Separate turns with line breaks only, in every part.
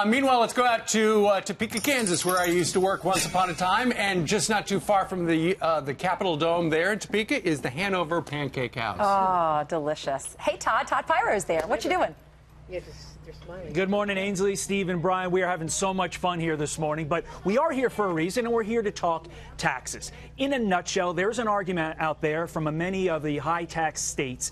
Meanwhile, let's go out to Topeka, Kansas, where I used to work once upon a time, and just not too far from the Capitol Dome there in Topeka is the Hanover Pancake House.
Oh, delicious. Hey, Todd Piro is there. What you doing?
Yeah, they're smiling.
Good morning, Ainsley, Steve, and Brian. We are having so much fun here this morning, but we are here for a reason, and we're here to talk taxes. In a nutshell, there's an argument out there from many of the high-tax states.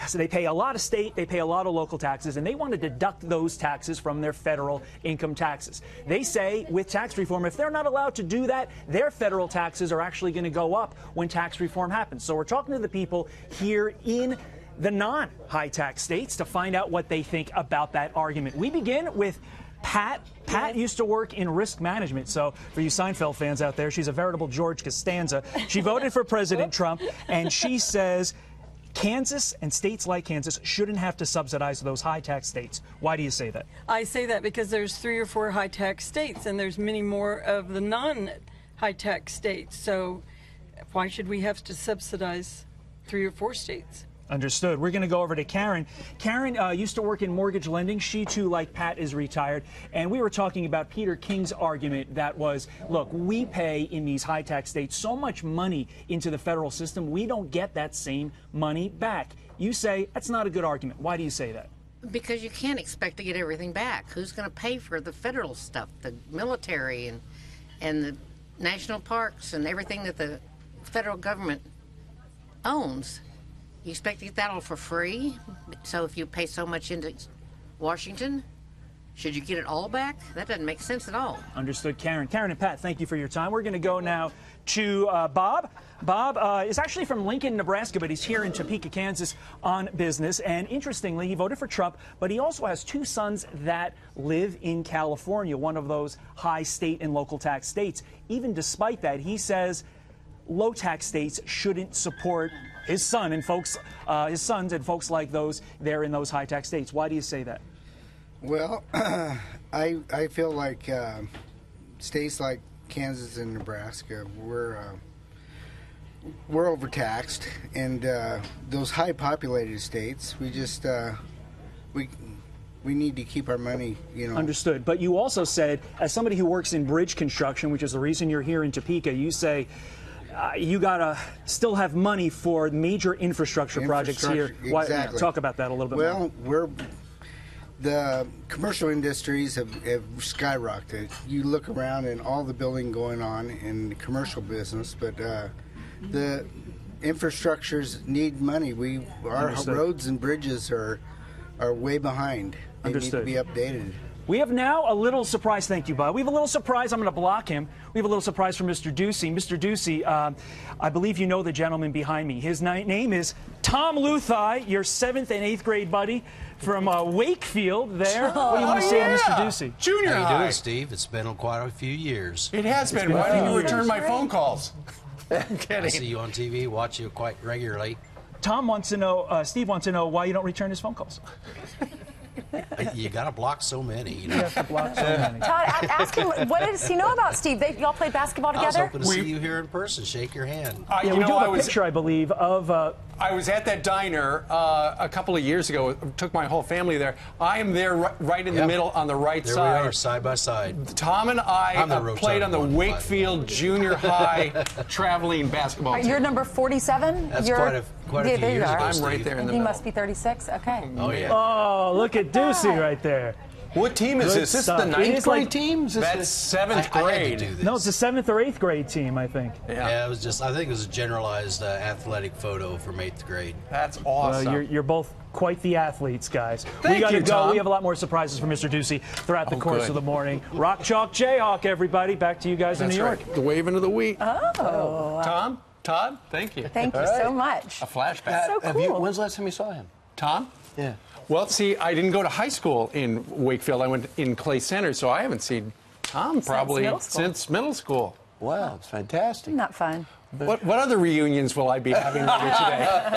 So they pay a lot of state, they pay a lot of local taxes, and they want to deduct those taxes from their federal income taxes. They say with tax reform, if they're not allowed to do that, their federal taxes are actually going to go up when tax reform happens. So we're talking to the people here in the non-high tax states to find out what they think about that argument. We begin with Pat. Pat used to work in risk management, so for you Seinfeld fans out there, she's a veritable George Costanza. She voted for President Trump, and she says Kansas and states like Kansas shouldn't have to subsidize those high-tax states. Why do you say that?
I say that because there's 3 or 4 high-tax states, and there's many more of the non-high-tax states. So why should we have to subsidize 3 or 4 states?
Understood. We're going to go over to Karen. Karen used to work in mortgage lending. She, too, like Pat, is retired. And we were talking about Peter King's argument that was, look, we pay in these high-tax states so much money into the federal system, we don't get that same money back. You say that's not a good argument. Why do you say that?
Because you can't expect to get everything back. Who's going to pay for the federal stuff, the military and the national parks and everything that the federal government owns? You expect to get that all for free? So if you pay so much into Washington, should you get it all back? That doesn't make sense at all.
Understood, Karen. Karen and Pat, thank you for your time. We're going to go now to Bob. Bob is actually from Lincoln, Nebraska, but he's here in Topeka, Kansas on business. And interestingly, he voted for Trump, but he also has 2 sons that live in California, one of those high state and local tax states. Even despite that, he says low tax states shouldn't support his sons and folks like those there in those high tax states. Why do you say that?
Well, I feel like states like Kansas and Nebraska, we're overtaxed, and those high populated states, we just we need to keep our money, you know.
Understood. But you also said, as somebody who works in bridge construction, which is the reason you're here in Topeka, you say you got to still have money for major infrastructure projects here.
Exactly.
Talk about that a little bit more.
Well, the commercial industries have skyrocketed. You look around and all the building going on in the commercial business, but the infrastructures need money. Our roads and bridges are way behind. They need to be updated.
We have now a little surprise. Thank you, Bob. We have a little surprise. I'm going to block him. We have a little surprise from Mr. Ducey. Mr. Ducey, I believe you know the gentleman behind me. His name is Tom Luthai, your 7th and 8th grade buddy from Wakefield there. What do you want to say to Mr. Ducey?
Junior high.
How you doing, Steve? It's been quite a few years.
It has been. Why didn't you return my phone calls? I'm kidding.
I see you on TV, watch you quite regularly.
Tom wants to know, Steve wants to know why you don't return his phone calls.
You got to block so many. You know?
You have to block so many.
Todd, ask him, what does he know about Steve? Y'all played basketball together?
I was hoping to see you here in person, shake your hand.
Yeah, we do have a picture, I believe, of...
I was at that diner a couple of years ago. Took my whole family there. I am there right in the middle on the right
there
side.
There we are, side by side.
Tom and I played on the Wakefield Junior High traveling basketball team.
You're number 47?
That's quite a few years ago,
I'm right there in the middle.
He must be 36? Okay.
Oh, yeah.
Oh, look at Ducey right there.
What team is this? Is this the 9th grade team? That's 7th grade.
No, it's the 7th or 8th grade team, I think.
Yeah, it was just, I think it was a generalized athletic photo from 8th grade.
That's awesome.
Well, you're both quite the athletes, guys.
We got to go.
Tom. We have a lot more surprises for Mr. Ducey throughout the course of the morning. Rock, chalk, Jayhawk, everybody. Back to you guys in New York.
Right. The waving of the wheat.
Oh.
Tom? Todd? Thank you.
Thank you so much.
A flashback.
So cool.
When's the last time you saw him?
Tom?
Yeah.
Well, see, I didn't go to high school in Wakefield. I went in Clay Center, so I haven't seen Tom probably since middle school.
Wow, it's fantastic.
Not fun.
What other reunions will I be having later today?